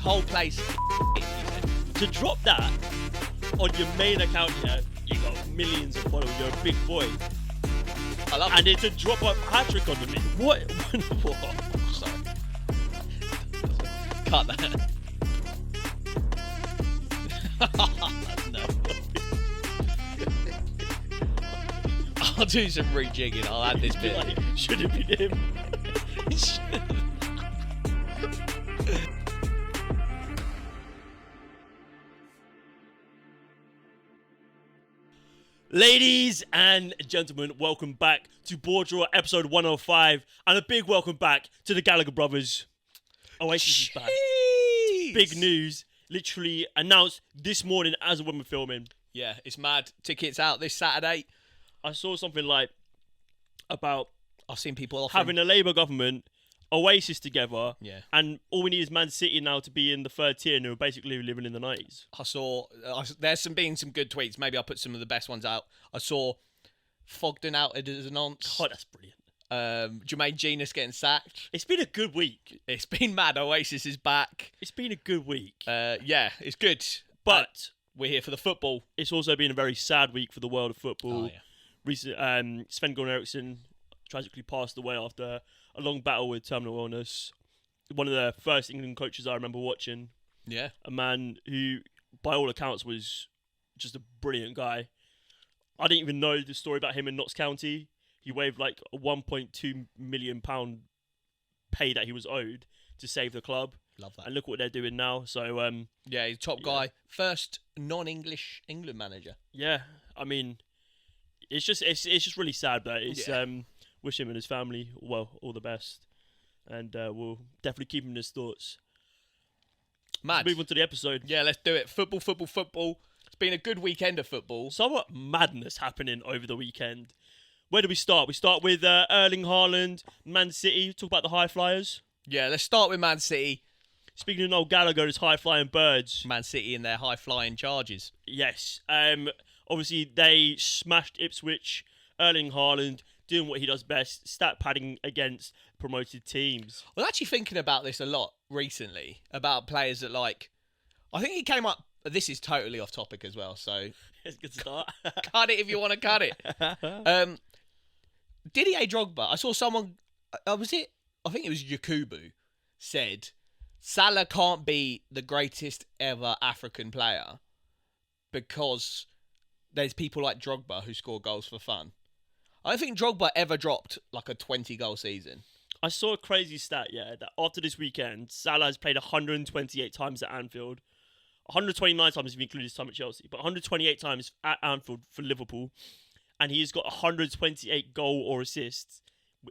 whole place. To drop that on your main account, yeah, you got millions of followers. You're a big boy. I love And it. then to drop a hat-trick on me. What? What? Sorry. Cut that. No. I'll do some rejigging. I'll add this bit. Like, should have been him. Ladies and gentlemen, welcome back to BoreDraw episode 105, and a big welcome back to the Gallagher brothers. Oasis is back. Big news, literally announced this morning as when we're filming. Yeah, it's mad. Tickets out this Saturday. I saw something like about I've seen people offering. having a Labour government, Oasis together, Yeah. and all we need is Man City now to be in the third tier, and who are basically living in the 90s. I saw there's been some good tweets. Maybe I'll put some of the best ones out. I saw Fogden outed as an nonce. God, that's brilliant. Jermaine Genius getting sacked. It's been a good week. It's been mad. Oasis is back. It's been a good week. Yeah, it's good. But we're here for the football. it's also been a very sad week for the world of football. Oh, yeah. Sven-Göran Eriksson tragically passed away after a long battle with terminal illness. One of the first England coaches I remember watching. Yeah. A man who, by all accounts, was just a brilliant guy. I didn't even know the story about him in Notts County. He waived like a £1.2 million pay that he was owed to save the club. Love that. And look what they're doing now. So, Yeah, he's top Yeah. guy. First non-English England manager. yeah, I mean, it's just really sad, but it's wish him and his family all the best, and we'll definitely keep him in his thoughts. Mad. Let's move on to the episode. Yeah, let's do it. Football. It's been a good weekend of football. Somewhat madness happening over the weekend. Where do we start? We start with Erling Haaland, Man City. Talk about the high flyers. Yeah, let's start with Man City. Speaking of Noel Gallagher, his high flying birds. Man City and their high-flying charges. Yes. Obviously, they smashed Ipswich. Erling Haaland doing what he does best, stat padding against promoted teams. I was actually thinking about this a lot recently, about players that I think he came up, this is totally off topic as well, so It's a good start. cut it if you want to cut it. Didier Drogba, I saw someone, I think it was Yakubu, said, Salah can't be the greatest ever African player because there's people like Drogba who score goals for fun. I don't think Drogba ever dropped like a 20-goal season. I saw a crazy stat, that after this weekend, Salah has played 128 times at Anfield. 129 times if you include his time at Chelsea, but 128 times at Anfield for Liverpool. And he has got 128 goal or assists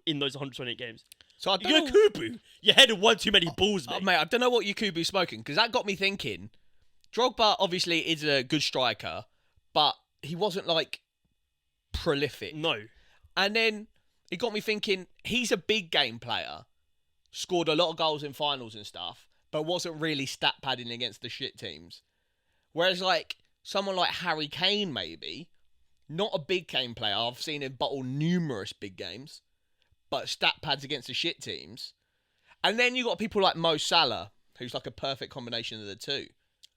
in those 128 games. So I don't know, Yakubu, your head had one too many balls, mate. mate, I don't know what Yakubu's smoking, because that got me thinking. Drogba obviously is a good striker, but he wasn't prolific. No. And then it got me thinking, he's a big game player, scored a lot of goals in finals and stuff, but wasn't really stat padding against the shit teams. Whereas someone like Harry Kane, maybe, not a big game player. I've seen him bottle numerous big games, but stat pads against the shit teams. And then you got people like Mo Salah, who's like a perfect combination of the two.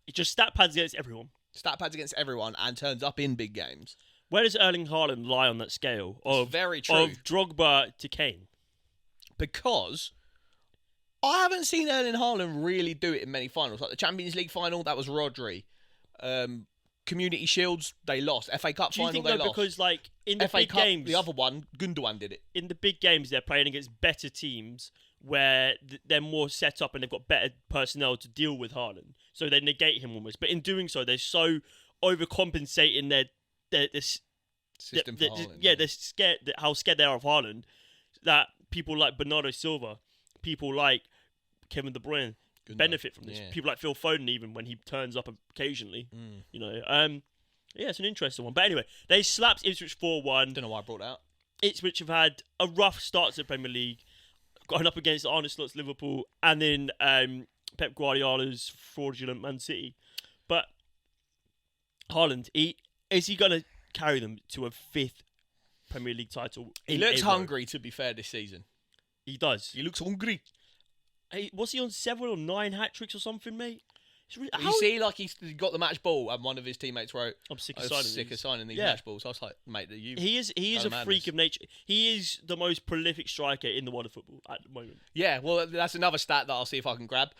He just stat pads against everyone. Stat pads against everyone and turns up in big games. Where does Erling Haaland lie on that scale of very true. of Drogba to Kane? Because I haven't seen Erling Haaland really do it in many finals. Like the Champions League final, that was Rodri. Community Shields, they lost. FA Cup Do you final, think they though, lost. because in the FA big Cup, games, the other one, Gundogan did it. in the big games, they're playing against better teams where they're more set up and they've got better personnel to deal with Haaland, so they negate him almost. But in doing so, they're so overcompensating their System for Haaland. they're scared how scared they are of Haaland that people like Bernardo Silva, people like Kevin De Bruyne benefit from this. Yeah. People like Phil Foden, even when he turns up occasionally, yeah, it's an interesting one. But anyway, they slapped Ipswich 4-1. Don't know why I brought that out. Ipswich have had a rough start to the Premier League, going up against Arne Slot's Liverpool and then Pep Guardiola's fraudulent Man City. But Haaland, is he going to carry them to a fifth Premier League title? He looks hungry, to be fair, this season. He does. He looks hungry. Hey, was he on 7 or 9 hat-tricks or something, mate? It's really, You see, like he's got the match ball, and one of his teammates wrote, I'm sick "I'm of signing sick these. of signing these Yeah. match balls." I was like, "Mate, you." He is a madness. freak of nature. He is the most prolific striker in the world of football at the moment. Yeah, well, that's another stat that I'll see if I can grab.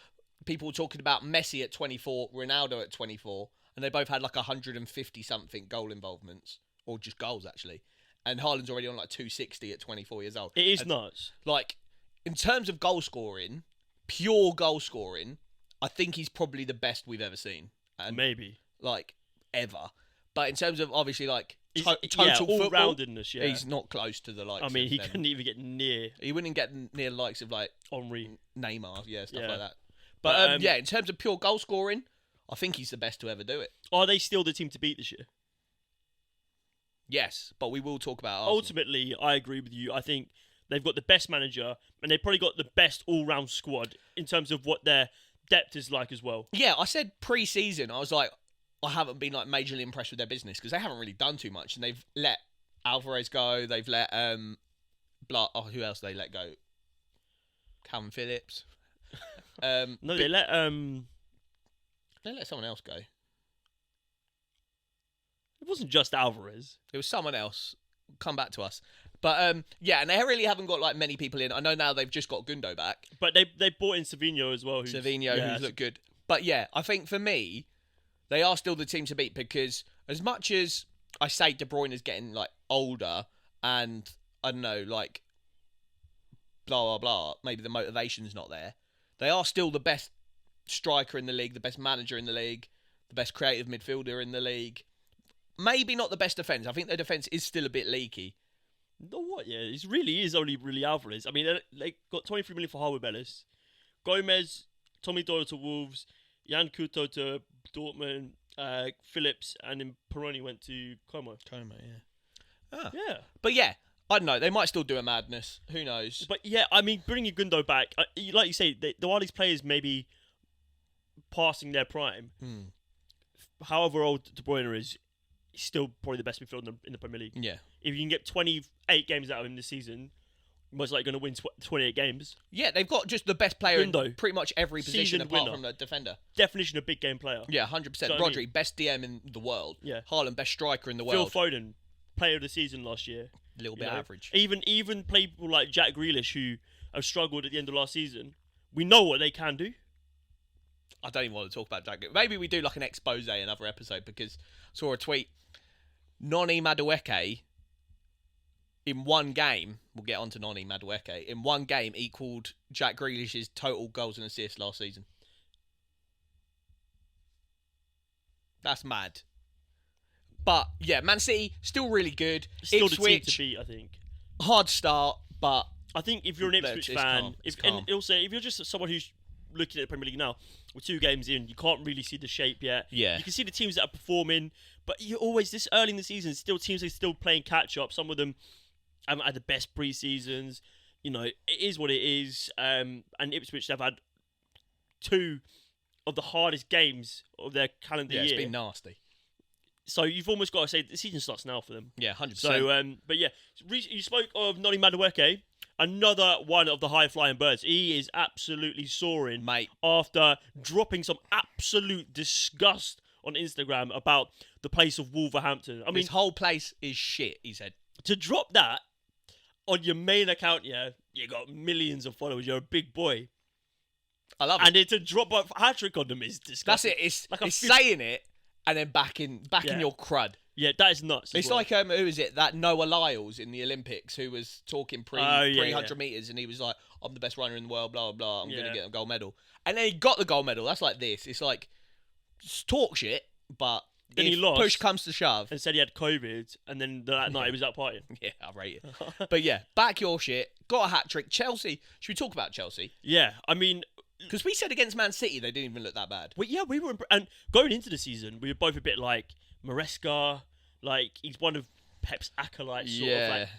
People were talking about Messi at 24, Ronaldo at 24, and they both had like 150 something goal involvements, or just goals actually. And Haaland's already on like 260 at 24 years old. It is nuts. Like, in terms of goal scoring, pure goal scoring, I think he's probably the best we've ever seen. And Maybe. like ever. But in terms of obviously like Yeah, total all football, roundedness, yeah. he's not close to the likes. I mean, of he them. couldn't even get near He wouldn't get near the likes of like Henri. Neymar, stuff Yeah. like that. But, But yeah, in terms of pure goal scoring, I think he's the best to ever do it. Are they still the team to beat this year? Yes, but we will talk about Arsenal. Ultimately, I agree with you. I think they've got the best manager, and they've probably got the best all-round squad in terms of what their depth is like as well. Yeah, I said pre-season, I was like, I haven't been like majorly impressed with their business because they haven't really done too much, and they've let Alvarez go. They've let who else they let go? Calvin Phillips. No, they let someone else go. It wasn't just Alvarez. It was someone else. Come back to us. But yeah, and they really haven't got like many people in. I know now they've just got Gundo back. But they brought in Savinho as well. Who's Looked good. But yeah, I think for me, they are still the team to beat because as much as I say De Bruyne is getting like older and I don't know, like blah blah blah, maybe the motivation's not there. They are still the best striker in the league, the best manager in the league, the best creative midfielder in the league. Maybe not the best defence. I think their defence is still a bit leaky. No, what? Yeah, it really is only really Alvarez. I mean, they got 23 million for Harvey Bellis, Gomez, Tommy Doyle to Wolves, Jan Couto to Dortmund, Phillips, and then Peroni went to Como. Yeah. Yeah. But yeah, I don't know. They might still do a madness. Who knows? But yeah, I mean, bringing Gundo back, like you say, while these players maybe passing their prime, however old De Bruyne is, he's still probably the best midfielder in the Premier League. Yeah. If you can get 28 games out of him this season, most likely going to win 28 games. Yeah, they've got just the best player Gundo. in pretty much every position Seasoned apart winner. from the defender. Definition of big game player. Yeah, 100%. So, I Rodri, mean- best DM in the world. Yeah. Haaland, best striker in the Phil world. Foden, player of the season last year. A little You bit know, average. Even people like Jack Grealish, who have struggled at the end of last season, we know what they can do. I don't even want to talk about Jack. Maybe we do like an expose another episode because I saw a tweet. Noni Madueke in one game, we'll get on to Noni Madueke, in one game equalled Jack Grealish's total goals and assists last season. That's mad. But yeah, Man City still really good. Still the team Ipswich, to beat, I think. hard start, but I think if you're an Ipswich It's fan, calm. It's and calm. also if you're just someone who's looking at the Premier League now, with 2 games in, you can't really see the shape yet. Yeah. You can see the teams that are performing, but you always, this early in the season, still teams are still playing catch up. Some of them haven't had the best pre-seasons. You know, it is what it is. And Ipswich, they've had 2 of the hardest games of their calendar year. it's been nasty. So you've almost got to say the season starts now for them. Yeah, 100%. So, but yeah, you spoke of Noni Madueke, another one of the high-flying birds. He is absolutely soaring, Mate. after dropping some absolute disgust on Instagram about the place of Wolverhampton. I mean, This whole place is shit, he said. to drop that on your main account, yeah, you got millions of followers. You're a big boy. I love it. And then to drop a hat-trick on them is That's disgusting. it. It's Like a it's fif- saying it and then back in Yeah. your crud. Yeah, that is nuts. as It's well. like who is it? That Noah Lyles in the Olympics who was talking pre Oh, yeah, 100 meters and he was like, "I'm the best runner in the world." Blah blah blah. I'm Yeah. gonna get a gold medal, and then he got the gold medal. That's like this. It's like just talk shit, but Then if he lost. push comes to shove, and said he had COVID, and then that night he was out partying. yeah, I rate it. But yeah, back your shit. Got a hat trick. Chelsea. Should we talk about Chelsea? Yeah, I mean, Because we said against Man City they didn't even look that bad. we were, and going into the season, we were both a bit like Maresca, like he's one of Pep's acolytes, sort of like.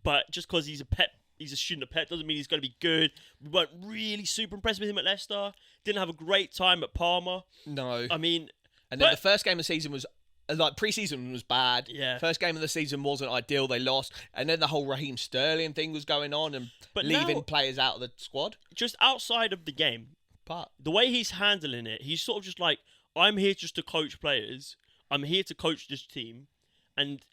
But just because he's a student of Pep doesn't mean he's going to be good. We weren't really super impressed with him at Leicester. Didn't have a great time at Parma. No. I mean, And then but- the first game of the season was like pre-season was bad. Yeah. First game of the season wasn't ideal. They lost, and then the whole Raheem Sterling thing was going on and leaving players out of the squad. Just outside of the game, But the way he's handling it, he's sort of just like, I'm here just to coach players. I'm here to coach this team, and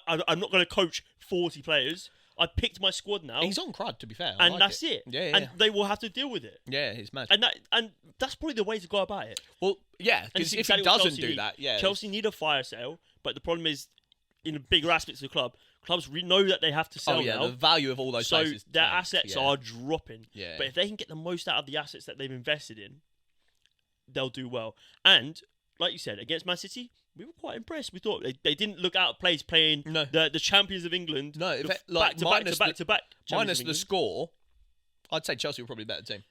I'm not going to coach 40 players. I picked my squad now. he's on crud, to be fair. And that's it. Yeah. And they will have to deal with it. Yeah, it's mad. And that's probably the way to go about it. Well, yeah, And because it's if exactly he what doesn't Chelsea do need. that, yeah. Chelsea need a fire sale, but the problem is, in the bigger aspects of the club, clubs know that they have to sell now. The value of all those so places their tanks, assets are dropping. Yeah. But if they can get the most out of the assets that they've invested in, they'll do well. And, like you said, against Man City, we were quite impressed. We thought they didn't look out of place playing the champions of England. No, back to back. Minus the score, I'd say Chelsea were probably a better team.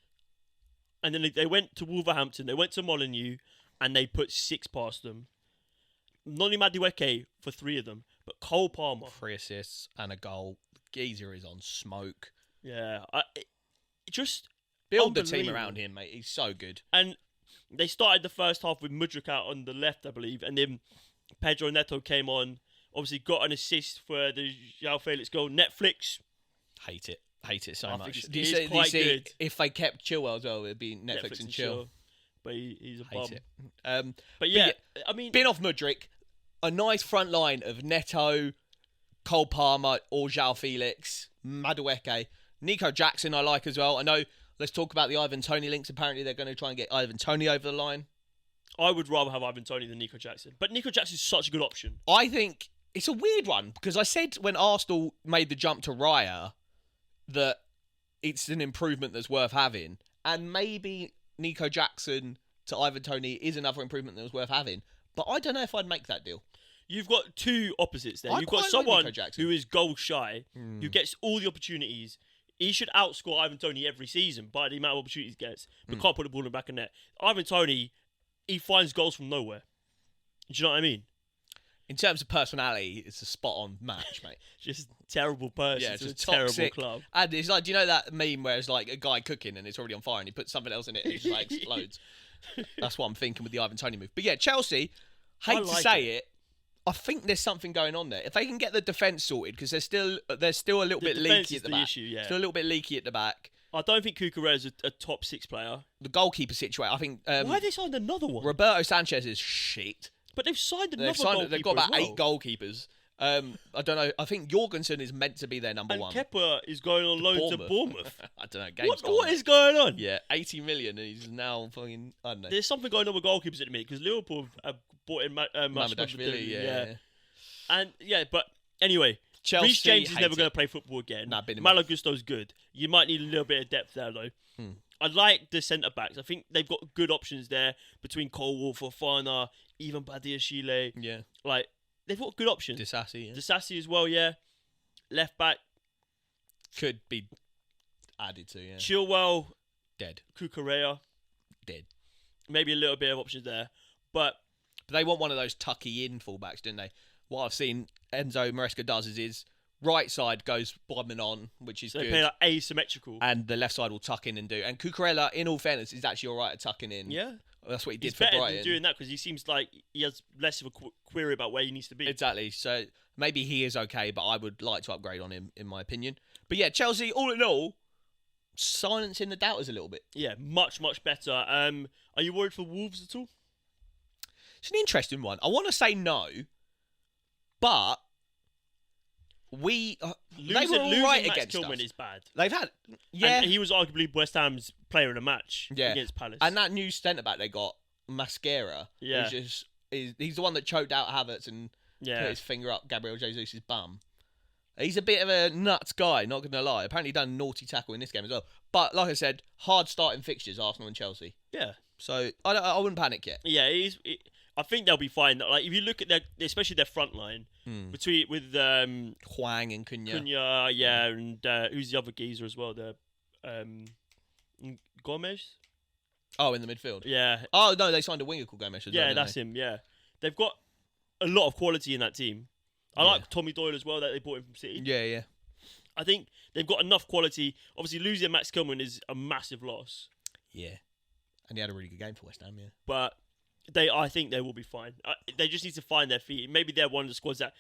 And then they went to Wolverhampton, they went to Molineux, and they put 6 past them. Not only Madueke for 3 of them, but Cole Palmer. 3 assists and a goal. Geezer is on smoke. Yeah, just build the team around him, mate. He's so good. And they started the first half with Mudryk out on the left, I believe, and then Pedro Neto came on. Obviously, got an assist for the João Felix goal. Netflix. Hate it so much. Do you see good. If they kept Chilwell as well, it'd be Netflix and chill. But he's a Hate bum. it. But yeah, I mean, bin off Mudryk, a nice front line of Neto, Cole Palmer, or João Felix, Madueke, Nico Jackson. I like as well. I know. Let's talk about the Ivan Toney links. Apparently, they're going to try and get Ivan Toney over the line. I would rather have Ivan Toney than Nico Jackson. But Nico Jackson's such a good option. I think it's a weird one because I said when Arsenal made the jump to Raya that it's an improvement that's worth having. And maybe Nico Jackson to Ivan Toney is another improvement that's worth having. But I don't know if I'd make that deal. You've got 2 opposites there. You've got someone who is goal shy, who gets all the opportunities. He should outscore Ivan Toney every season by the amount of opportunities he gets, but can't put the ball in the back of net. Ivan Toney, he finds goals from nowhere. Do you know what I mean? In terms of personality, it's a spot-on match, mate. Just terrible person. Yeah, to just a terrible toxic club. And it's like, do you know that meme where it's like a guy cooking and it's already on fire and he puts something else in it and it just like explodes? That's what I'm thinking with the Ivan Toney move. But yeah, Chelsea, hate to say it, I think there's something going on there. If they can get the defence sorted, because they're still a little bit leaky at the back. Issue, yeah. Still a little bit leaky at the back. I don't think Cucurella's a top 6 player. The goalkeeper situation, I think. Why have they signed another one? Roberto Sanchez is shit. But they've signed another goalkeeper. They've got about 8 goalkeepers. I don't know. I think Jorgensen is meant to be their number one. And Kepa is going on loan to Bournemouth. I don't know. What is going on? Yeah, 80 million and he's now fucking, I don't know. There's something going on with goalkeepers at the minute because Liverpool have bought in Madueke, yeah. And yeah, but anyway, Chelsea, Reece James is never going to play football again. Malo Gusto's good. You might need a little bit of depth there though. I like the centre backs. I think they've got good options there between Cole Walker, Fofana, even Badiashile. Yeah, like they've got good options. Disasi as well. Yeah, left back could be added to. Yeah, Chilwell, dead. Cucurella, dead. Maybe a little bit of options there, but they want one of those tucky in fullbacks, didn't they? What I've seen Enzo Maresca does is his right side goes bombing on, which is so good. They play like asymmetrical. And the left side will tuck in and do. And Cucurella, in all fairness, is actually all right at tucking in. Yeah. That's what he did He's for better Brighton. than doing that because he seems like he has less of a query about where he needs to be. Exactly. So maybe he is okay, but I would like to upgrade on him, in my opinion. But yeah, Chelsea, all in all, silencing the doubters a little bit. Yeah, much, much better. Are you worried for Wolves at all? It's an interesting one. I want to say no, but they were all right against us. Is bad. They've had, yeah. And he was arguably West Ham's player in a match against Palace. And that new centre back they got, Mascara, he's the one that choked out Havertz and put his finger up Gabriel Jesus' bum. He's a bit of a nuts guy, not going to lie. Apparently done a naughty tackle in this game as well. But like I said, hard starting fixtures, Arsenal and Chelsea. Yeah. So I wouldn't panic yet. Yeah, I think they'll be fine. Like if you look at especially their front line with Hwang and Cunha. And who's the other geezer as well? The Gomez. Oh, in the midfield. Yeah. Oh no, they signed a winger called Gomez as well. Yeah, that's him. Yeah, they've got a lot of quality in that team. I like Tommy Doyle as well that they bought him from City. Yeah. I think they've got enough quality. Obviously, losing Max Kilman is a massive loss. Yeah. And he had a really good game for West Ham, yeah. But I think they will be fine. They just need to find their feet. Maybe they're one of the squads that,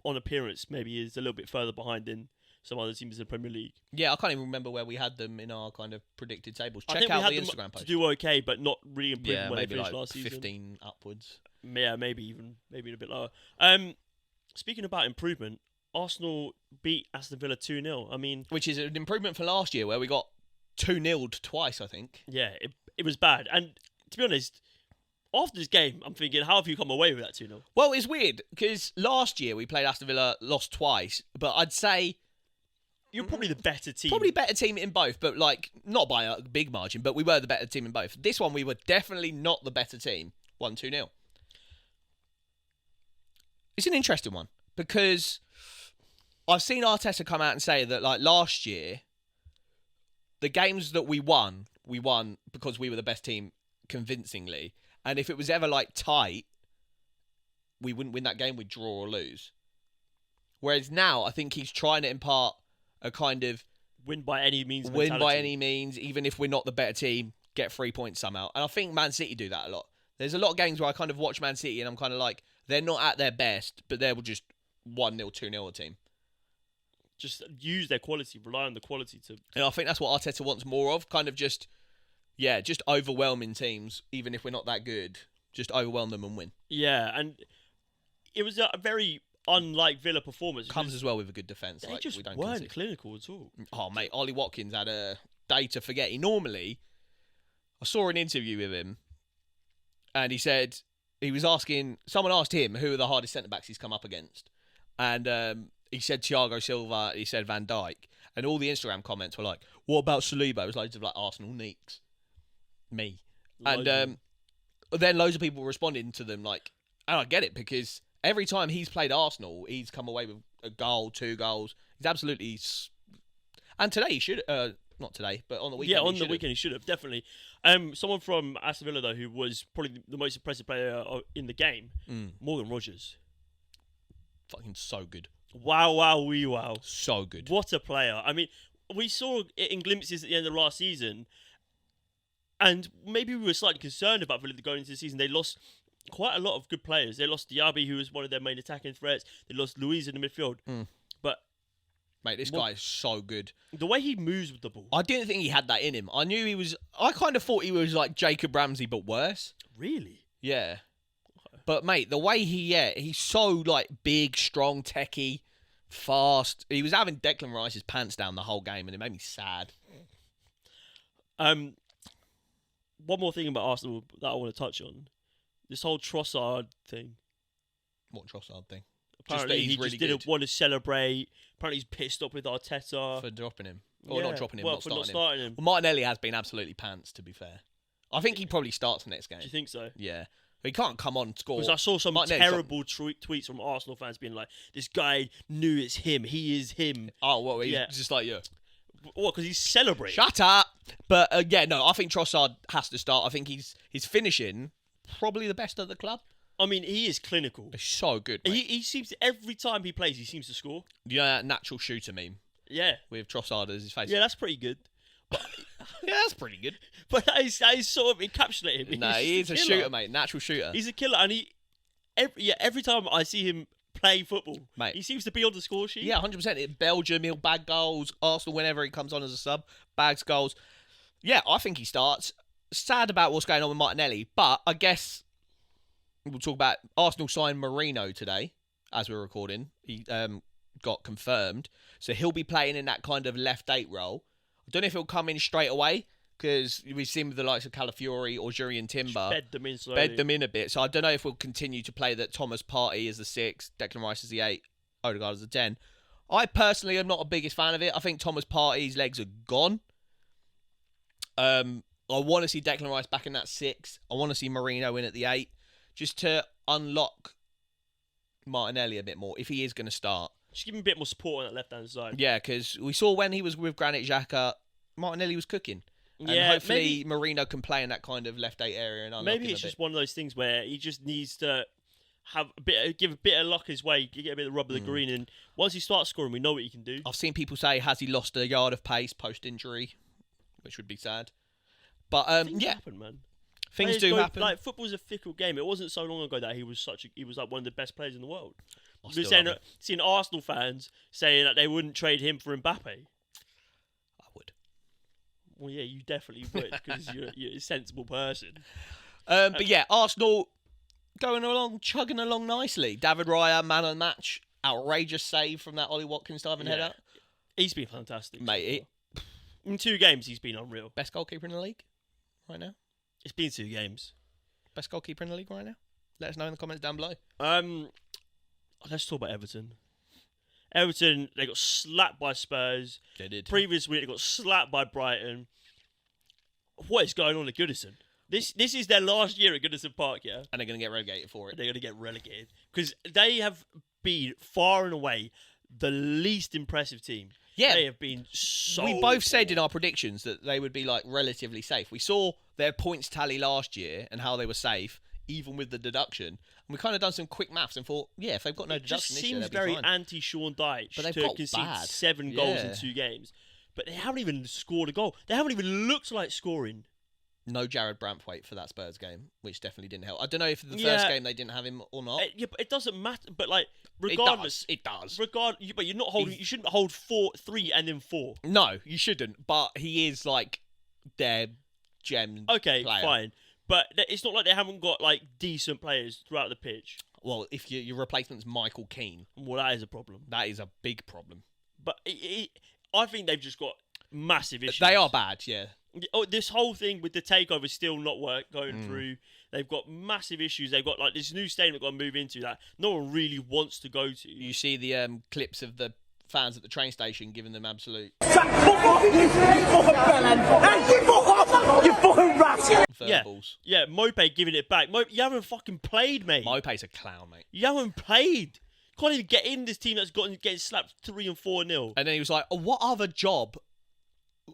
on appearance, maybe is a little bit further behind than some other teams in the Premier League. Yeah, I can't even remember where we had them in our kind of predicted tables. I Check think out we had the them Instagram post. to do okay, but not really improving Yeah, where they maybe finished like last season. 15 upwards. Yeah, maybe a bit lower. Speaking about improvement, Arsenal beat Aston Villa 2-0. I mean, Which is an improvement from last year where we got 2-0'd twice, I think. yeah, it was bad. And to be honest, after this game, I'm thinking, how have you come away with that 2-0? Well, it's weird because last year we played Aston Villa, lost twice, but I'd say You're probably the better team. probably better team in both, but like not by a big margin, but we were the better team in both. This one we were definitely not the better team. 1-2-0. It's an interesting one because I've seen Arteta come out and say that like last year, the games that we won because we were the best team convincingly. And if it was ever like tight, we wouldn't win that game, we'd draw or lose. Whereas now, I think he's trying to impart a kind of win by any means win mentality. by any means, even if we're not the better team, get 3 points somehow. And I think Man City do that a lot. There's a lot of games where I kind of watch Man City and I'm kind of like, they're not at their best, but they're just 1-0, 2-0 a team. Just use their quality, rely on the quality to... And I think that's what Arteta wants more of, kind of just overwhelming teams, even if we're not that good. Just overwhelm them and win. Yeah, and it was a very unlike Villa performance. Comes as well with a good defence. They like, just we don't weren't concede. clinical at all. Oh, mate, Ollie Watkins had a day to forget. I saw an interview with him, and he said, someone asked him who are the hardest centre-backs he's come up against. And he said Thiago Silva, he said Van Dijk. And all the Instagram comments were like, what about Saliba? It was loads of like Arsenal neeks. Me. And then loads of people responding to them like, and I get it because every time he's played Arsenal, he's come away with a goal, 2 goals. He's absolutely... And today he should... not today, but on the weekend. Yeah, on the weekend he should have, definitely. Someone from Aston Villa, though, who was probably the most impressive player in the game, Morgan Rogers. Fucking so good. Wow, wow, wee, wow. So good. What a player. I mean, we saw it in glimpses at the end of last season, and maybe we were slightly concerned about Villa going into the season. They lost quite a lot of good players. They lost Diaby, who was one of their main attacking threats. They lost Luiz in the midfield. But mate, this guy is so good. The way he moves with the ball. I didn't think he had that in him. I kind of thought he was like Jacob Ramsey, but worse. Really? Yeah. But mate, the way he's so like big, strong, techie, fast. He was having Declan Rice's pants down the whole game, and it made me sad. One more thing about Arsenal that I want to touch on. This whole Trossard thing. What Trossard thing? Apparently he's he really just didn't want to celebrate. Apparently he's pissed off with Arteta. For dropping him. Or not dropping him, well, not for starting not starting him. Well, Martinelli has been absolutely pants, to be fair. I think he probably starts the next game. Do you think so? Yeah. He can't come on and score. Because I saw some Martinelli's terrible tweets from Arsenal fans being like, this guy knew it's him. He is him. Oh, well, he's just like, yeah. What, because he's celebrating? Shut up! But, I think Trossard has to start. I think he's finishing probably the best at the club. I mean, he is clinical. He's so good, mate. He seems, every time he plays, he seems to score. You know that natural shooter meme? Yeah. With Trossard as his face? Yeah, that's pretty good. But, yeah, that's pretty good. But that is sort of encapsulating him. No, he's a shooter, mate. Natural shooter. He's a killer, and every time I see him play football, mate, he seems to be on the score sheet. Yeah, 100%. In Belgium, he'll bag goals. Arsenal, whenever he comes on as a sub, bags goals. Yeah, I think he starts. Sad about what's going on with Martinelli, but I guess we'll talk about Arsenal signed Marino today, as we're recording. He got confirmed. So he'll be playing in that kind of left 8 role. I don't know if he'll come in straight away, because we've seen with the likes of Calafiori or Jurriën Timber. Bed them in slowly. Bed them in a bit. So I don't know if we'll continue to play that Thomas Partey as the 6, Declan Rice as the 8, Odegaard as the 10. I personally am not the biggest fan of it. I think Thomas Partey's legs are gone. I want to see Declan Rice back in that 6. I want to see Marino in at the 8, just to unlock Martinelli a bit more, if he is going to start. Just give him a bit more support on that left-hand side. Yeah, because we saw when he was with Granit Xhaka, Martinelli was cooking. And hopefully Marino can play in that kind of left 8 area. And maybe it's just one of those things where he just needs to give a bit of luck his way, get a bit of the rub of the green, and once he starts scoring, we know what he can do. I've seen people say, has he lost a yard of pace post-injury? Which would be sad. But Things happen, man. Things do happen. Like football's a fickle game. It wasn't so long ago that he was like one of the best players in the world. We're seeing Arsenal fans saying that they wouldn't trade him for Mbappe. I would. Well, yeah, you definitely would because you're a sensible person. But yeah, Arsenal chugging along nicely. David Raya, man of the match. Outrageous save from that Ollie Watkins diving header. He's been fantastic. Mate, in 2 games, he's been unreal. Best goalkeeper in the league right now? It's been 2 games. Best goalkeeper in the league right now? Let us know in the comments down below. Let's talk about Everton. Everton, they got slapped by Spurs. They did. Previous week, they got slapped by Brighton. What is going on at Goodison? This is their last year at Goodison Park, yeah? And they're going to get relegated for it. They're going to get relegated. Because they have been, far and away, the least impressive team. Yeah. They have been so... We both said in our predictions that they would be like relatively safe. We saw their points tally last year and how they were safe, even with the deduction. And we kind of done some quick maths and thought, yeah, if they've got no deduction this year, It just seems very anti-Sean Dyche to concede 7 goals in 2 games. But they haven't even scored a goal. They haven't even looked like scoring. No Jared Branthwaite for that Spurs game, which definitely didn't help. I don't know if the first game they didn't have him or not. Yeah, but it doesn't matter. But like, regardless, it does. But you're not holding. You shouldn't hold 3 and then 4. No, you shouldn't. But he is like their gem. Okay, player. Fine. But it's not like they haven't got like decent players throughout the pitch. Well, if your replacement's Michael Keane, well, that is a problem. That is a big problem. But I think they've just got massive issues. They are bad, yeah. This whole thing with the takeover still not going through. They've got massive issues. They've got like this new stadium they've got to move into that no one really wants to go to. You see the clips of the fans at the train station giving them absolute... You fucking rat! Yeah, Mope giving it back. You haven't fucking played, mate. Mope's a clown, mate. You haven't played. Can't even get in this team that's getting slapped 3 and 4-0. And then he was like, what other job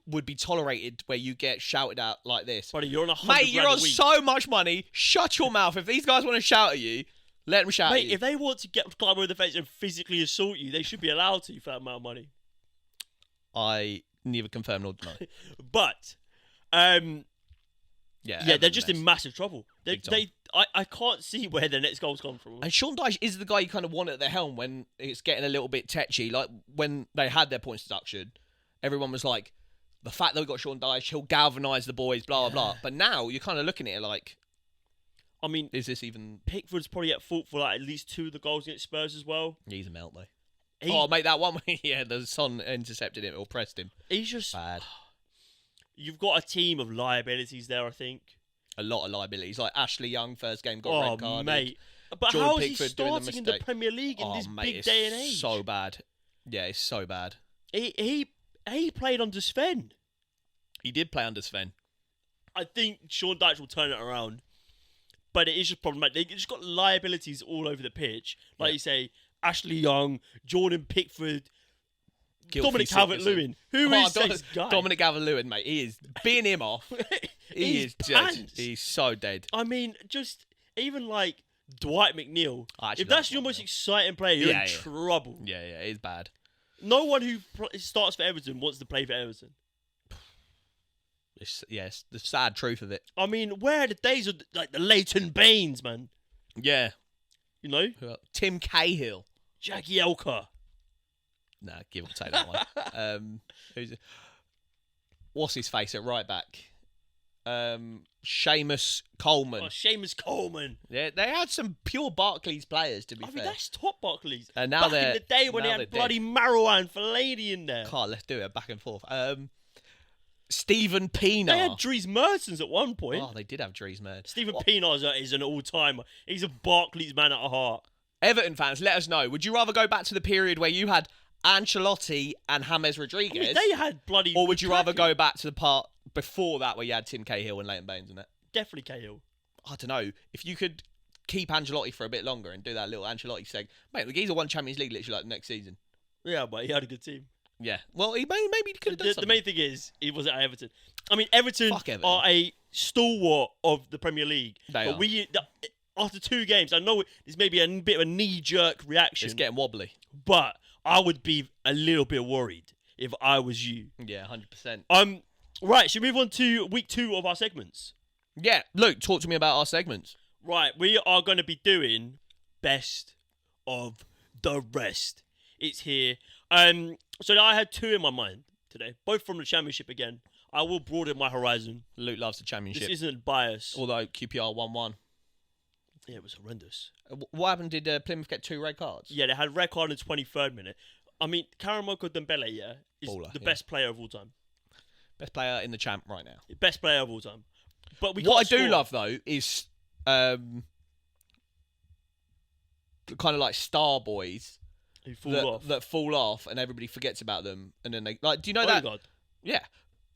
would be tolerated where you get shouted at like this? Buddy, you're on 100 Mate, you're on a week. so much money. Shut your mouth. If these guys want to shout at you, let them shout at you. If they want to get climb over the fence and physically assault you, they should be allowed to for that amount of money. I neither confirm nor deny. But, they're just in massive trouble. I can't see where their next goal's come from. And Sean Dyche is the guy you kind of want at the helm when it's getting a little bit tetchy. Like when they had their points deduction, everyone was like, the fact that we got Sean Dyche, he'll galvanise the boys, blah, blah, blah. But now you're kind of looking at it like, I mean, is this even... Pickford's probably at fault for like at least 2 of the goals against Spurs as well. He's a melt, though. Mate, that one, yeah, the Son intercepted him or pressed him. He's just... Bad. You've got a team of liabilities there, I think. A lot of liabilities. Like Ashley Young, first game, got red carded. Mate. But Jordan how is Pickford he starting in the Premier League in this big day and age? So bad. Yeah, it's so bad. He played under Sven. He did play under Sven. I think Sean Dyche will turn it around. But it is just problematic. They've just got liabilities all over the pitch. Like you say, Ashley Young, Jordan Pickford, Dominic Calvert-Lewin. Who is this guy? Dominic Calvert-Lewin, mate. He is being him off. He is dead. He's so dead. I mean, just even like Dwight McNeil. If that's your most exciting player, you're in trouble. Yeah, it's bad. No one who starts for Everton wants to play for Everton. It's the sad truth of it. I mean, where are the days of like the Leighton Baines, man? Yeah. You know? Tim Cahill. Jackie Elka. Nah, give or take that one. What's his face at right back? Seamus Coleman. Oh, Seamus Coleman. Yeah, they had some pure Barclays players, to be fair. I mean, that's top Barclays. And now back in the day when they had bloody Marouane Fellaini in there. God, let's do it back and forth. Stephen Pienaar. They had Dries Mertens at one point. Oh, they did have Dries Mertens. Stephen Pienaar is an all-timer. He's a Barclays man at heart. Everton fans, let us know. Would you rather go back to the period where you had Ancelotti and James Rodriguez? I mean, they had bloody... Or would you rather go back to the part before that where you had Tim Cahill and Leighton Baines in it? Definitely Cahill. I don't know. If you could keep Ancelotti for a bit longer and do that little Ancelotti seg. Mate, the geezer won Champions League literally like the next season. Yeah, but he had a good team. Yeah. Well, maybe he could have done something. The main thing is, he was at Everton. I mean, Everton are a stalwart of the Premier League. They are. After 2 games, I know it's maybe a bit of a knee-jerk reaction. It's getting wobbly. But I would be a little bit worried if I was you. Yeah, 100%. Right, should we move on to week 2 of our segments? Yeah, Luke, talk to me about our segments. Right, we are going to be doing best of the rest. It's here. So I had 2 in my mind today, both from the Championship again. I will broaden my horizon. Luke loves the Championship. This isn't bias. Although QPR 1-1. Yeah, it was horrendous. What happened? Did Plymouth get 2 red cards? Yeah, they had a red card in the 23rd minute. I mean, Karamoko Dembele, is Baller, the best player of all time. Best player in the champ right now. Best player of all time. But what I do love, though, is kind of like star boys who that fall off and everybody forgets about them. And then they... Like, do you know that? God. Yeah.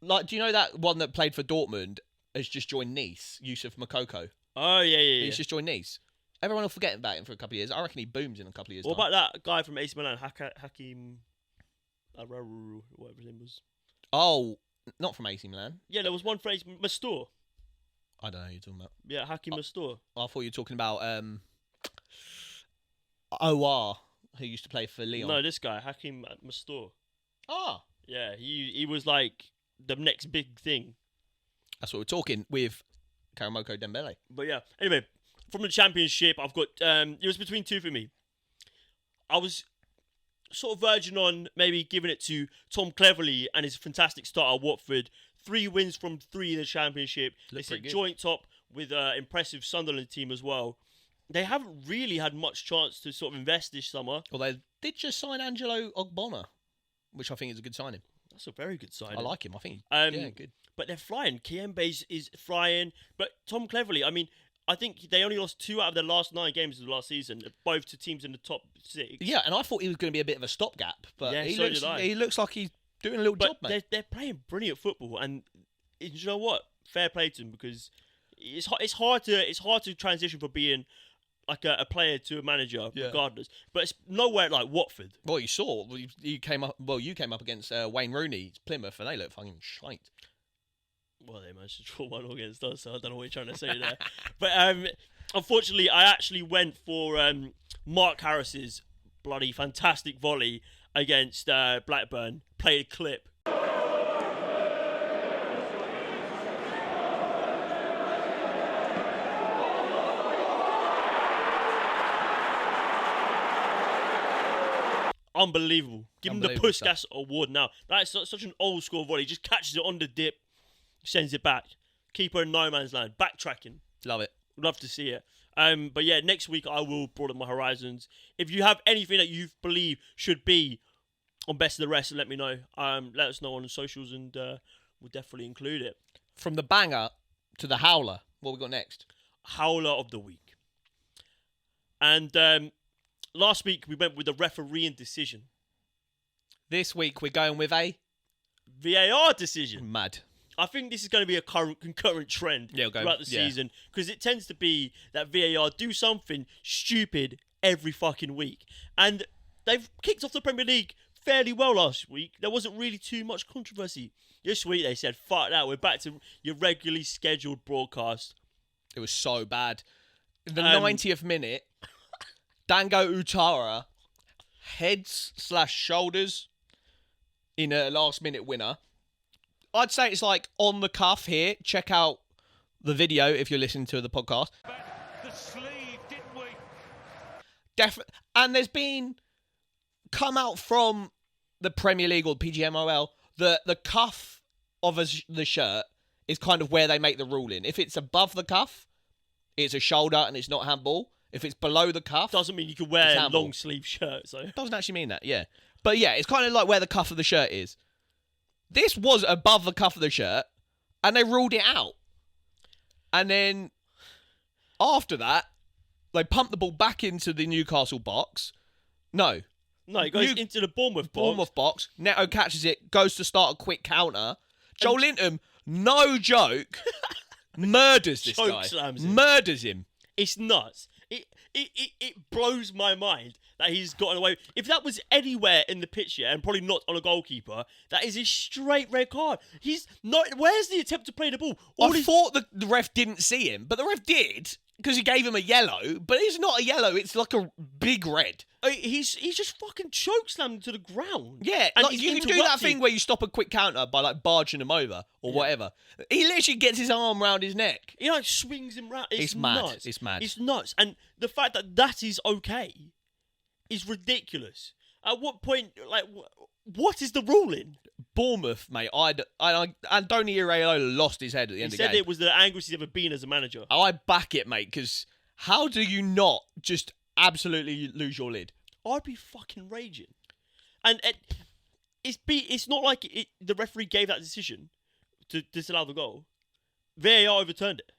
Like, do you know that one that played for Dortmund has just joined Nice, Yusuf Makoko? Oh, yeah. He's just joined Nice. Everyone will forget about him for a couple of years. I reckon he booms in a couple of years. What about that guy from AC Milan, Hakim... whatever his name was? Oh, not from AC Milan. Yeah, there was one phrase, Mastor. I don't know who you're talking about. Yeah, Hakim Mastor. I thought you were talking about OR, who used to play for Lyon. No, this guy, Hakim Mastor. Ah. Yeah, he was like the next big thing. That's what we're talking with Karamoko Dembele. But yeah, anyway, from the Championship, I've got... it was between 2 for me. I was sort of verging on maybe giving it to Tom Cleverley and his fantastic start at Watford. 3 wins from 3 in the Championship. They sit joint top with an impressive Sunderland team as well. They haven't really had much chance to sort of invest this summer. Well, they did just sign Angelo Ogbonna, which I think is a good signing. That's a very good signing. I like him. I think good. But they're flying. Kiembe is flying. But Tom Cleverley, I mean, I think they only lost 2 out of their last 9 games of the last season, both to teams in the top 6. Yeah, and I thought he was going to be a bit of a stopgap, but yeah, he looks like he's doing a little job, mate. They're playing brilliant football, and you know what? Fair play to them, because it's hard to transition from being like a player to a manager, regardless. But it's nowhere like Watford. Well, you saw you came up against Wayne Rooney, Plymouth, and they look fucking shite. Well, they managed to draw 1 against us, so I don't know what you're trying to say there. But unfortunately, I actually went for Mark Harris's bloody fantastic volley against Blackburn. Played a clip. Unbelievable. Give him the Puskas award now. That's such an old school volley. He just catches it on the dip, sends it back. Keeper in no man's land. Backtracking. Love it. Love to see it. But yeah, next week I will broaden my horizons. If you have anything that you believe should be on Best of the Rest, let me know. Let us know on the socials, and we'll definitely include it. From the banger to the howler, what we got next? Howler of the week. And last week we went with the refereeing decision. This week we're going with a VAR decision. Mad. I think this is going to be a concurrent trend throughout the season, because it tends to be that VAR do something stupid every fucking week. And they've kicked off the Premier League fairly well last week. There wasn't really too much controversy. This week they said, fuck that, we're back to your regularly scheduled broadcast. It was so bad. In the 90th minute, Dango Utara heads/shoulders in a last-minute winner. I'd say it's like on the cuff here. Check out the video if you're listening to the podcast. The sleeve, didn't we? And there's been come out from the Premier League or PGMOL, the cuff of the shirt is kind of where they make the ruling. If it's above the cuff, it's a shoulder and it's not handball. If it's below the cuff, doesn't mean you can wear a long sleeve shirt. So doesn't actually mean that, yeah. But yeah, it's kind of like where the cuff of the shirt is. This was above the cuff of the shirt, and they ruled it out. And then after that, they pumped the ball back into the Newcastle box. No, it goes into the Bournemouth box. Neto catches it, goes to start a quick counter. Joel Linton, no joke, murders this guy. Slams him. Murders him. It's nuts. It blows my mind that he's gotten away. If that was anywhere in the pitch, and probably not on a goalkeeper, that is a straight red card. He's not. Where's the attempt to play the ball? I thought the ref didn't see him, but the ref did. because he gave him a yellow, but it's not a yellow. It's like a big red. He's just fucking chokeslammed him to the ground. Yeah, and like you can do that thing where you stop a quick counter by like barging him over or whatever. He literally gets his arm round his neck. He like swings him round. It's mad. Nuts. It's mad. It's nuts. And the fact that that is okay is ridiculous. At what point, like, what is the ruling? Bournemouth, mate. Andoni Iraola lost his head at the end of the game. He said it was the angriest he's ever been as a manager. I back it, mate, because how do you not just absolutely lose your lid? I'd be fucking raging. And it's not like the referee gave that decision to disallow the goal. VAR overturned it.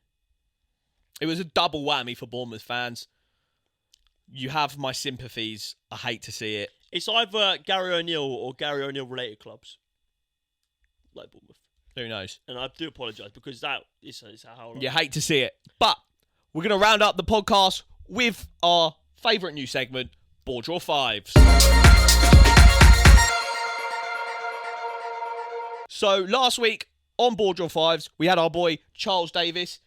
It was a double whammy for Bournemouth fans. You have my sympathies. I hate to see it. It's either Gary O'Neill or Gary O'Neill related clubs. Like Bournemouth. Who knows? And I do apologise because that is a Howler. You hate to see it. But we're going to round up the podcast with our favourite new segment, BoreDraw 5s. So last week on BoreDraw 5s, we had our boy Charles Davis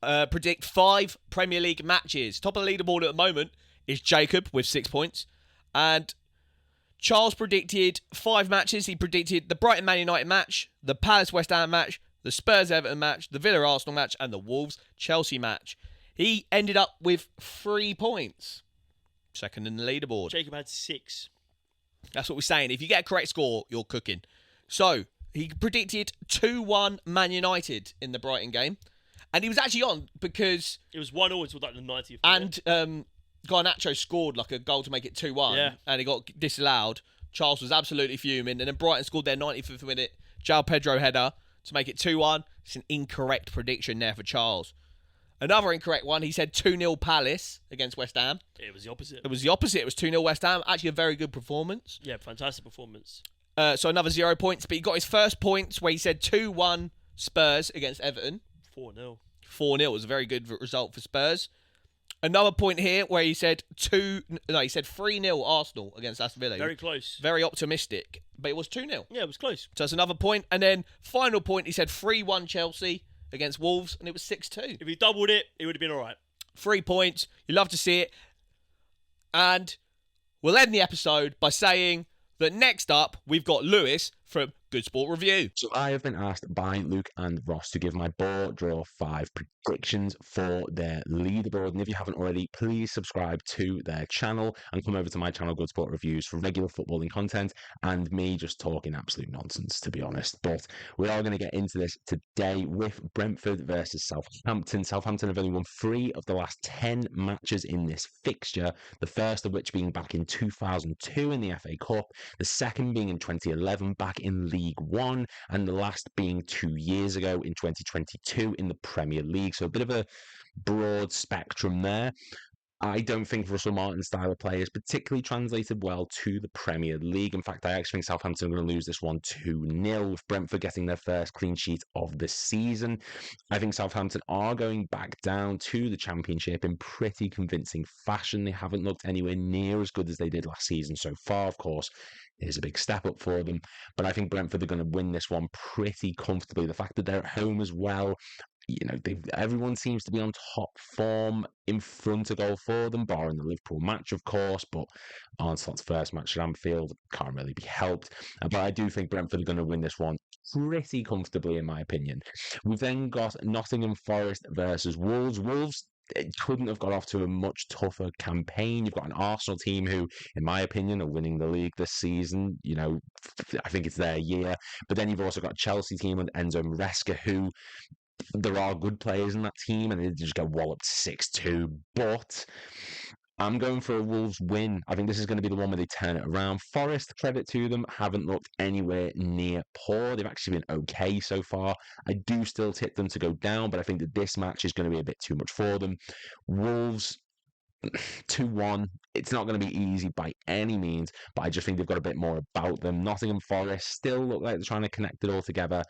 predict 5 Premier League matches. Top of the leaderboard at the moment is Jacob with 6 points. And Charles predicted 5 matches. He predicted the Brighton Man United match, the Palace West Ham match, the Spurs Everton match, the Villa Arsenal match, and the Wolves Chelsea match. He ended up with 3 points. Second in the leaderboard. Jacob had 6. That's what we're saying. If you get a correct score, you're cooking. So, he predicted 2-1 Man United in the Brighton game. And he was actually on because... It was 1-0 until like the 90th. And Garnacho scored like a goal to make it 2-1. Yeah. And he got disallowed. Charles was absolutely fuming. And then Brighton scored their 95th minute João Pedro header to make it 2-1. It's an incorrect prediction there for Charles. Another incorrect one, he said 2-0 Palace against West Ham. It was the opposite. It was the opposite. It was 2-0 West Ham. Actually, a very good performance. Yeah, fantastic performance. So another 0 points. But he got his first points where he said 2-1 Spurs against Everton. 4-0. 4-0 was a very good result for Spurs. Another point here where he said 3-0 Arsenal against Aston Villa. Very close. Very optimistic. But it was 2-0. Yeah, it was close. So that's another point. And then final point, he said 3-1 Chelsea against Wolves, and it was 6-2. If he doubled it, it would have been all right. 3 points. You love to see it. And we'll end the episode by saying that next up, we've got Lewis from Good Sport Review. So I have been asked by Luke and Ross to give my BoreDraw 5 predictions for their leaderboard. And if you haven't already, please subscribe to their channel and come over to my channel, Good Sport Reviews, for regular footballing content and me just talking absolute nonsense, to be honest. But we are going to get into this today with Brentford versus Southampton. Southampton have only won 3 of the last 10 matches in this fixture, the first of which being back in 2002 in the FA Cup, the second being in 2011 back in League One, and the last being 2 years ago in 2022 in the Premier League. So a bit of a broad spectrum there. I don't think Russell Martin's style of play is particularly translated well to the Premier League. In fact, I actually think Southampton are going to lose this one 2-0, with Brentford getting their first clean sheet of the season. I think Southampton are going back down to the Championship in pretty convincing fashion. They haven't looked anywhere near as good as they did last season so far, of course. It is a big step up for them, but I think Brentford are going to win this one pretty comfortably. The fact that they're at home as well, you know, everyone seems to be on top form in front of goal for them, barring the Liverpool match, of course, but Arsenal's first match at Anfield can't really be helped. But I do think Brentford are going to win this one pretty comfortably, in my opinion. We've then got Nottingham Forest versus Wolves. Wolves, it couldn't have got off to a much tougher campaign. You've got an Arsenal team who, in my opinion, are winning the league this season. You know, I think it's their year. But then you've also got a Chelsea team and Enzo Maresca, who there are good players in that team, and they just get walloped 6-2. But I'm going for a Wolves win. I think this is going to be the one where they turn it around. Forest, credit to them, haven't looked anywhere near poor. They've actually been okay so far. I do still tip them to go down, but I think that this match is going to be a bit too much for them. Wolves 2-1. It's not going to be easy by any means, but I just think they've got a bit more about them. Nottingham Forest still look like they're trying to connect it all together.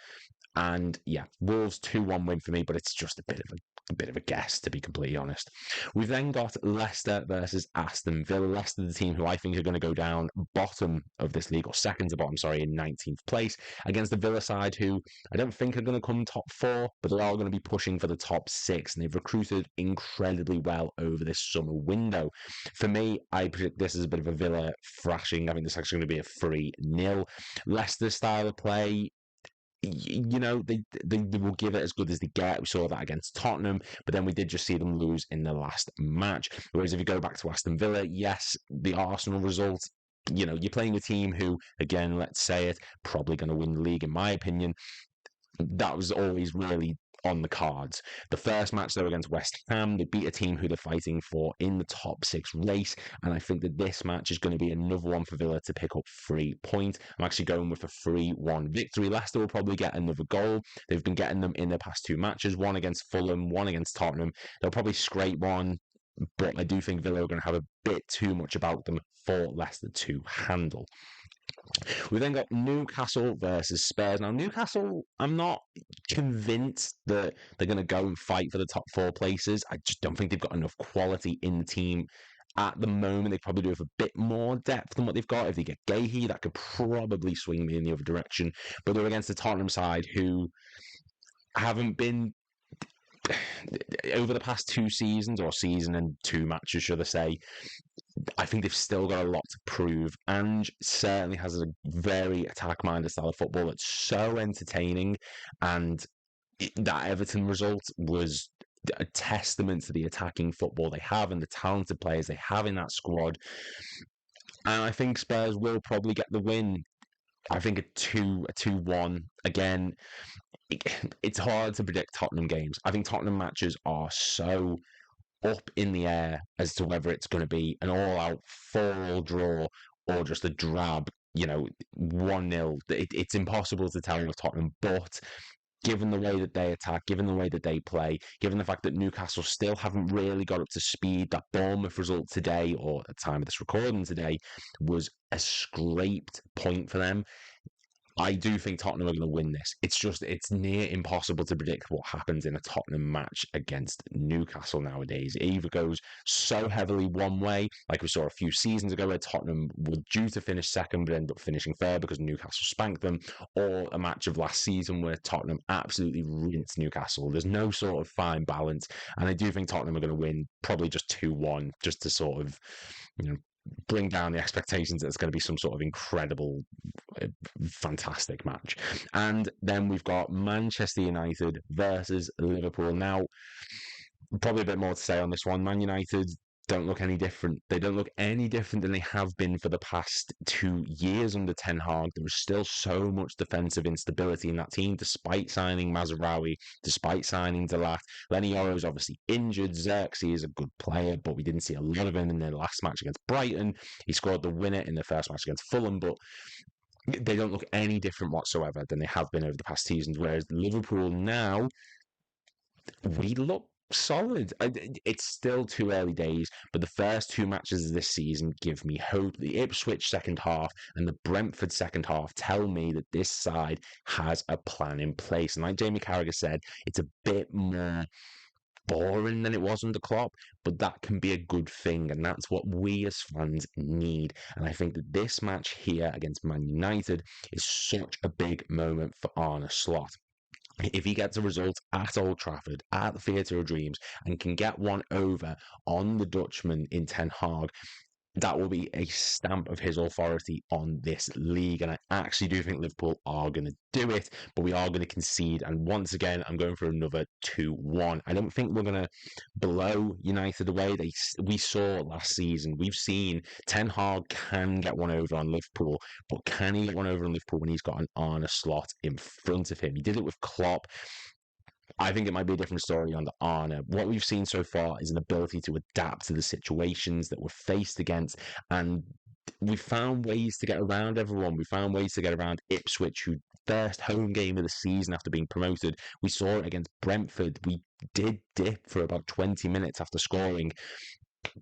And yeah, Wolves 2-1 win for me, but it's just a bit of a a bit of a guess, to be completely honest. We've then got Leicester versus Aston Villa. Leicester, the team who I think are going to go down bottom of this league, or second to bottom, sorry, in 19th place, against the Villa side, who I don't think are going to come top 4, but they are going to be pushing for the top 6, and they've recruited incredibly well over this summer window. For me, I predict this is a bit of a Villa thrashing. I think this is actually going to be a 3-0. Leicester style of play, you know, they will give it as good as they get. We saw that against Tottenham, but then we did just see them lose in the last match. Whereas if you go back to Aston Villa, yes, the Arsenal result, you know, you're playing a team who, again, let's say it, probably going to win the league, in my opinion. That was always really on the cards. The first match, though, against West Ham, they beat a team who they're fighting for in the top 6 race, and I think that this match is going to be another one for Villa to pick up 3 points. I'm actually going with a 3-1 victory. Leicester will probably get another goal. They've been getting them in their past 2 matches, one against Fulham, one against Tottenham. They'll probably scrape one, but I do think Villa are going to have a bit too much about them for Leicester to handle. We then got Newcastle versus Spurs. Now, Newcastle, I'm not convinced that they're going to go and fight for the top 4 places. I just don't think they've got enough quality in the team at the moment. They probably do have a bit more depth than what they've got. If they get Gahey, that could probably swing me in the other direction. But they're against the Tottenham side, who haven't been, over the past 2 seasons, or season and 2 matches, should I say, I think they've still got a lot to prove. Ange certainly has a very attack-minded style of football that's so entertaining, and that Everton result was a testament to the attacking football they have and the talented players they have in that squad. And I think Spurs will probably get the win. I think a 2-1. Again, it's hard to predict Tottenham games. I think Tottenham matches are so up in the air as to whether it's going to be an all-out 4-all draw or just a drab, 1-0. It's impossible to tell with Tottenham, but given the way that they attack, given the way that they play, given the fact that Newcastle still haven't really got up to speed, that Bournemouth result today, or at the time of this recording today, was a scraped point for them. I do think Tottenham are going to win this. It's near impossible to predict what happens in a Tottenham match against Newcastle nowadays. It either goes so heavily one way, like we saw a few seasons ago, where Tottenham were due to finish second but ended up finishing third because Newcastle spanked them, or a match of last season where Tottenham absolutely rinsed Newcastle. There's no sort of fine balance, and I do think Tottenham are going to win, probably just 2-1, just to sort of, bring down the expectations that it's going to be some sort of incredible, fantastic match. And then we've got Manchester United versus Liverpool. Now, probably a bit more to say on this one. Man United don't look any different. They don't look any different than they have been for the past 2 years under Ten Hag. There is still so much defensive instability in that team, despite signing Mazraoui, despite signing Delat. Lenny Yoro's obviously injured. Xerxes is a good player, but we didn't see a lot of him in their last match against Brighton. He scored the winner in the first match against Fulham, but they don't look any different whatsoever than they have been over the past seasons. Whereas Liverpool now, we look solid. It's still too early days, but the first 2 matches of this season give me hope. The Ipswich second half and the Brentford second half tell me that this side has a plan in place. And like Jamie Carragher said, it's a bit more boring than it was under Klopp, but that can be a good thing, and that's what we as fans need. And I think that this match here against Man United is such a big moment for Arne Slot. If he gets a result at Old Trafford, at the Theatre of Dreams, and can get one over on the Dutchman in Ten Hag, that will be a stamp of his authority on this league. And I actually do think Liverpool are going to do it, but we are going to concede. And once again, I'm going for another 2-1. I don't think we're going to blow United away. We saw last season, we've seen Ten Hag can get one over on Liverpool, but can he get one over on Liverpool when he's got an Arne Slot in front of him? He did it with Klopp. I think it might be a different story under Arne. What we've seen so far is an ability to adapt to the situations that we're faced against, and we found ways to get around everyone. We found ways to get around Ipswich, who first home game of the season after being promoted. We saw it against Brentford. We did dip for about 20 minutes after scoring.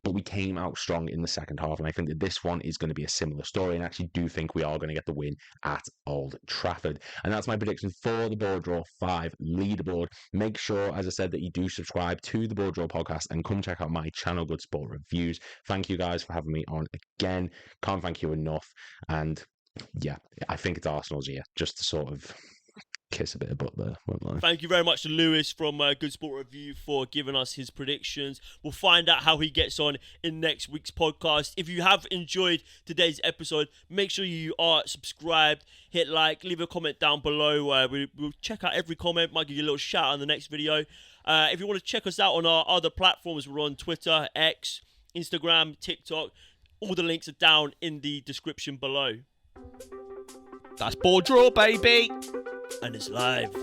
but we came out strong in the second half, and I think that this one is going to be a similar story, and I actually do think we are going to get the win at Old Trafford. And that's my prediction for the BoreDraw 5 leaderboard. Make sure, as I said, that you do subscribe to the BoreDraw podcast and come check out my channel, Good Sport Reviews. Thank you guys for having me on again. Can't thank you enough. And yeah, I think it's Arsenal's year, just to sort of kiss a bit of butt there, won't lie. Thank you very much to Lewis from Good Sport Review for giving us his predictions. We'll find out how he gets on in next week's podcast. If you have enjoyed today's episode, make sure you are subscribed, hit like, leave a comment down below. We'll check out every comment, might give you a little shout out in the next video. If you want to check us out on our other platforms, we're on Twitter, X, Instagram, TikTok. All the links are down in the description below. That's BoreDraw, baby. And it's live.